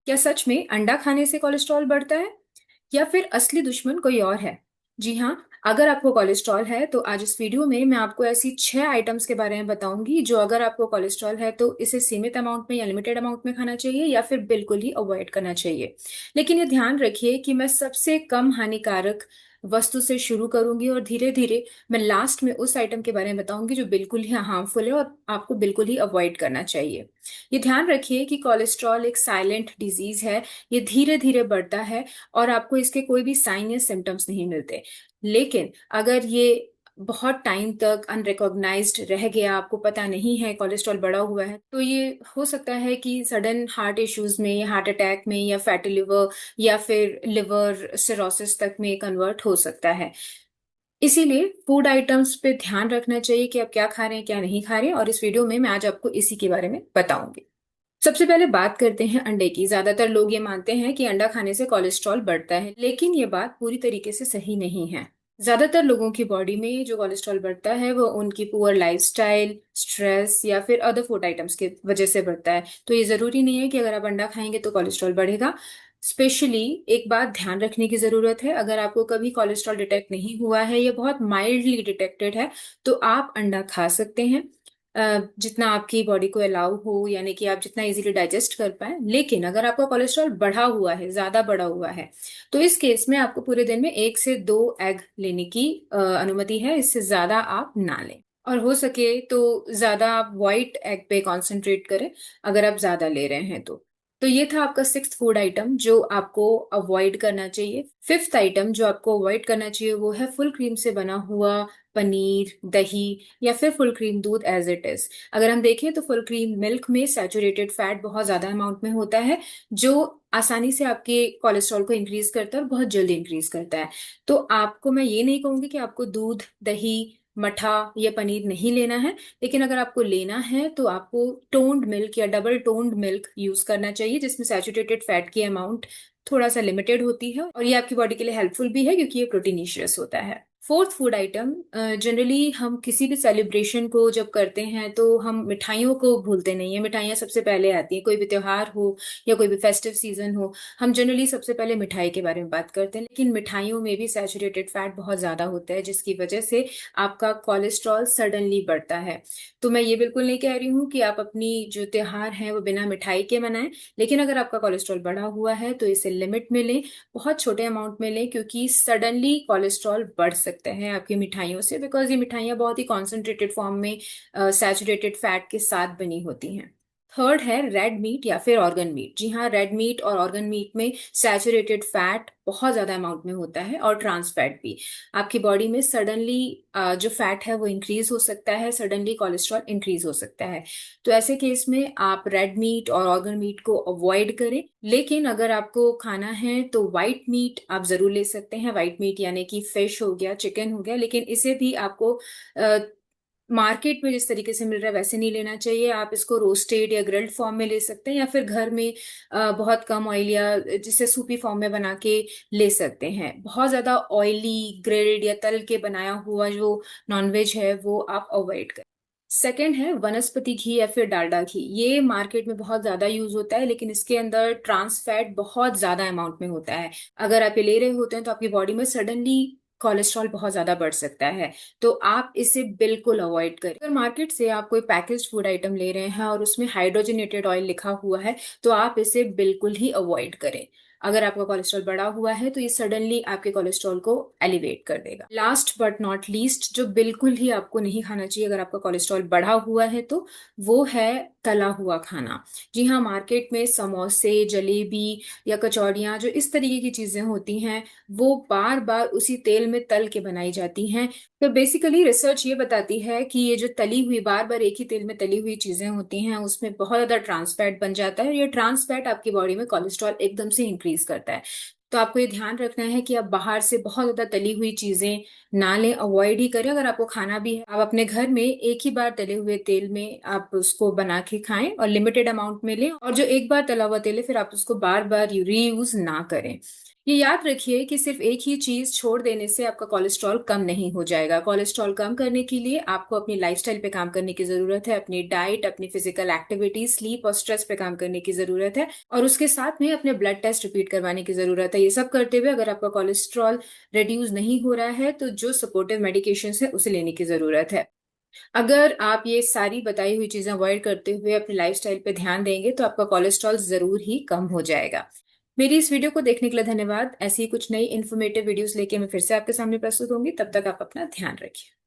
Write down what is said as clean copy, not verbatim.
क्या सच में अंडा खाने से कोलेस्ट्रॉल बढ़ता है या फिर असली दुश्मन कोई और है? जी हाँ, अगर आपको कोलेस्ट्रॉल है तो आज इस वीडियो में मैं आपको ऐसी 6 आइटम्स के बारे में बताऊंगी जो अगर आपको कोलेस्ट्रॉल है तो इसे सीमित अमाउंट में या लिमिटेड अमाउंट में खाना चाहिए या फिर बिल्कुल ही अवॉइड करना चाहिए। लेकिन ये ध्यान रखिए कि मैं सबसे कम हानिकारक वस्तु से शुरू करूंगी और धीरे धीरे मैं लास्ट में उस आइटम के बारे में बताऊंगी जो बिल्कुल ही हार्मफुल है और आपको बिल्कुल ही अवॉइड करना चाहिए। ये ध्यान रखिए कि कोलेस्ट्रॉल एक साइलेंट डिजीज है। ये धीरे धीरे बढ़ता है और आपको इसके कोई भी साइन या सिम्टम्स नहीं मिलते। लेकिन अगर ये बहुत टाइम तक अनरिकॉग्नाइज्ड रह गया, आपको पता नहीं है कोलेस्ट्रॉल बढ़ा हुआ है, तो ये हो सकता है कि सडन हार्ट इश्यूज में या हार्ट अटैक में या फैटी लिवर या फिर लिवर सिरोसिस तक में कन्वर्ट हो सकता है। इसीलिए फूड आइटम्स पे ध्यान रखना चाहिए कि आप क्या खा रहे हैं क्या नहीं खा रहे हैं, और इस वीडियो में मैं आज आपको इसी के बारे में बताऊंगी। सबसे पहले बात करते हैं अंडे की। ज्यादातर लोग ये मानते हैं कि अंडा खाने से कोलेस्ट्रॉल बढ़ता है, लेकिन ये बात पूरी तरीके से सही नहीं है। ज्यादातर लोगों की बॉडी में जो कोलेस्ट्रॉल बढ़ता है वो उनकी पुअर लाइफस्टाइल, स्ट्रेस या फिर अदर फूड आइटम्स की वजह से बढ़ता है। तो ये जरूरी नहीं है कि अगर आप अंडा खाएंगे तो कोलेस्ट्रॉल बढ़ेगा। स्पेशली एक बात ध्यान रखने की जरूरत है, अगर आपको कभी कोलेस्ट्रॉल डिटेक्ट नहीं हुआ है या बहुत माइल्डली डिटेक्टेड है तो आप अंडा खा सकते हैं जितना आपकी बॉडी को अलाउ हो, यानी कि आप जितना इजीली डाइजेस्ट कर पाए। लेकिन अगर आपका कोलेस्ट्रॉल बढ़ा हुआ है, ज्यादा बढ़ा हुआ है, तो इस केस में आपको पूरे दिन में 1 से 2 एग लेने की अनुमति है। इससे ज्यादा आप ना लें और हो सके तो ज्यादा आप व्हाइट एग पे कॉन्सेंट्रेट करें अगर आप ज्यादा ले रहे हैं तो ये था आपका सिक्स्थ फूड आइटम जो आपको अवॉइड करना चाहिए। फिफ्थ आइटम जो आपको अवॉइड करना चाहिए वो है फुल क्रीम से बना हुआ पनीर, दही या फिर फुल क्रीम दूध एज इट इज। अगर हम देखें तो फुल क्रीम मिल्क में सैचुरेटेड फैट बहुत ज्यादा अमाउंट में होता है, जो आसानी से आपके कोलेस्ट्रॉल को इंक्रीज करता है और बहुत जल्दी इंक्रीज करता है। तो आपको मैं ये नहीं कहूंगी कि आपको दूध, दही, मठा या पनीर नहीं लेना है, लेकिन अगर आपको लेना है तो आपको टोन्ड मिल्क या डबल टोन्ड मिल्क यूज करना चाहिए, जिसमें सैचुरेटेड फैट की अमाउंट थोड़ा सा लिमिटेड होती है और ये आपकी बॉडी के लिए हेल्पफुल भी है क्योंकि ये प्रोटीनिशियस होता है। फोर्थ फूड आइटम, जनरली हम किसी भी सेलिब्रेशन को जब करते हैं तो हम मिठाइयों को भूलते नहीं है। मिठाइयाँ सबसे पहले आती हैं, कोई भी त्योहार हो या कोई भी फेस्टिव सीजन हो, हम जनरली सबसे पहले मिठाई के बारे में बात करते हैं। लेकिन मिठाइयों में भी सैचुरेटेड फैट बहुत ज्यादा होता है जिसकी वजह से आपका कोलेस्ट्रॉल सडनली बढ़ता है। तो मैं ये बिल्कुल नहीं कह रही हूँ कि आप अपनी जो त्योहार है वो बिना मिठाई के मनाएं, लेकिन अगर आपका कोलेस्ट्रॉल बढ़ा हुआ है तो इसे लिमिट में लें, बहुत छोटे अमाउंट में लें, क्योंकि सडनली कोलेस्ट्रॉल बढ़ सकता है आपकी मिठाइयों से, बिकॉज ये मिठाइयाँ बहुत ही कॉन्सेंट्रेटेड फॉर्म में सैचुरेटेड फैट के साथ बनी होती हैं। थर्ड है रेड मीट या फिर ऑर्गन मीट। जी हाँ, रेड मीट और ऑर्गन मीट में सैचुरेटेड फैट बहुत ज्यादा अमाउंट में होता है और ट्रांस फैट भी। आपकी बॉडी में सडनली जो फैट है वो इंक्रीज हो सकता है, सडनली कोलेस्ट्रॉल इंक्रीज हो सकता है। तो ऐसे केस में आप रेड मीट और ऑर्गन मीट को अवॉइड करें। लेकिन अगर आपको खाना है तो व्हाइट मीट आप जरूर ले सकते हैं। व्हाइट मीट यानी कि फिश हो गया, चिकन हो गया, लेकिन इसे भी आपको मार्केट में जिस तरीके से मिल रहा है वैसे नहीं लेना चाहिए। आप इसको रोस्टेड या ग्रिल्ड फॉर्म में ले सकते हैं या फिर घर में बहुत कम ऑयल या जिसे सूपी फॉर्म में बना के ले सकते हैं। बहुत ज्यादा ऑयली ग्रिल्ड या तल के बनाया हुआ जो नॉनवेज है वो आप अवॉइड करें। सेकंड है वनस्पति घी या फिर डालडा घी। ये मार्केट में बहुत ज्यादा यूज होता है, लेकिन इसके अंदर ट्रांस फैट बहुत ज्यादा अमाउंट में होता है। अगर आप ये ले रहे होते हैं तो आपकी बॉडी में सडनली कोलेस्ट्रॉल बहुत ज्यादा बढ़ सकता है, तो आप इसे बिल्कुल अवॉइड करें। अगर मार्केट से आप कोई पैकेज्ड फूड आइटम ले रहे हैं और उसमें हाइड्रोजनेटेड ऑयल लिखा हुआ है तो आप इसे बिल्कुल ही अवॉइड करें। अगर आपका कोलेस्ट्रॉल बढ़ा हुआ है तो ये सडनली आपके कोलेस्ट्रॉल को एलिवेट कर देगा। लास्ट बट नॉट लीस्ट, जो बिल्कुल ही आपको नहीं खाना चाहिए अगर आपका कोलेस्ट्रॉल बढ़ा हुआ है, तो वो है तला हुआ खाना। जी हाँ, मार्केट में समोसे, जलेबी या कचौड़ियाँ, जो इस तरीके की चीजें होती हैं, वो बार बार उसी तेल में तल के बनाई जाती हैं। तो बेसिकली रिसर्च ये बताती है कि ये जो तली हुई, बार बार एक ही तेल में तली हुई चीजें होती हैं, उसमें बहुत ज्यादा ट्रांस फैट बन जाता है और ये ट्रांस फैट आपकी बॉडी में कोलेस्ट्रॉल एकदम से इंक्रीज करता है। तो आपको ये ध्यान रखना है कि आप बाहर से बहुत ज्यादा तली हुई चीजें ना लें, अवॉइड ही करें। अगर आपको खाना भी है, आप अपने घर में एक ही बार तले हुए तेल में आप उसको बना के खाएं और लिमिटेड अमाउंट में लें। और जो एक बार तला हुआ तेल है फिर आप उसको बार बार रीयूज ना करें। ये याद रखिए कि सिर्फ एक ही चीज छोड़ देने से आपका कोलेस्ट्रॉल कम नहीं हो जाएगा। कोलेस्ट्रॉल कम करने के लिए आपको अपनी लाइफस्टाइल पे काम करने की जरूरत है, अपनी डाइट, अपनी फिजिकल एक्टिविटी, स्लीप और स्ट्रेस पे काम करने की जरूरत है, और उसके साथ में अपने ब्लड टेस्ट रिपीट करवाने की जरूरत है। ये सब करते हुए अगर आपका कोलेस्ट्रॉल रिड्यूस नहीं हो रहा है तो जो सपोर्टिव मेडिकेशन है उसे लेने की जरूरत है। अगर आप ये सारी बताई हुई चीजें अवॉइड करते हुए अपनी लाइफस्टाइल पे ध्यान देंगे तो आपका कोलेस्ट्रॉल जरूर ही कम हो जाएगा। मेरी इस वीडियो को देखने के लिए धन्यवाद। ऐसी ही कुछ नई इन्फॉर्मेटिव वीडियोस लेके मैं फिर से आपके सामने प्रस्तुत होंगी। तब तक आप अपना ध्यान रखिए।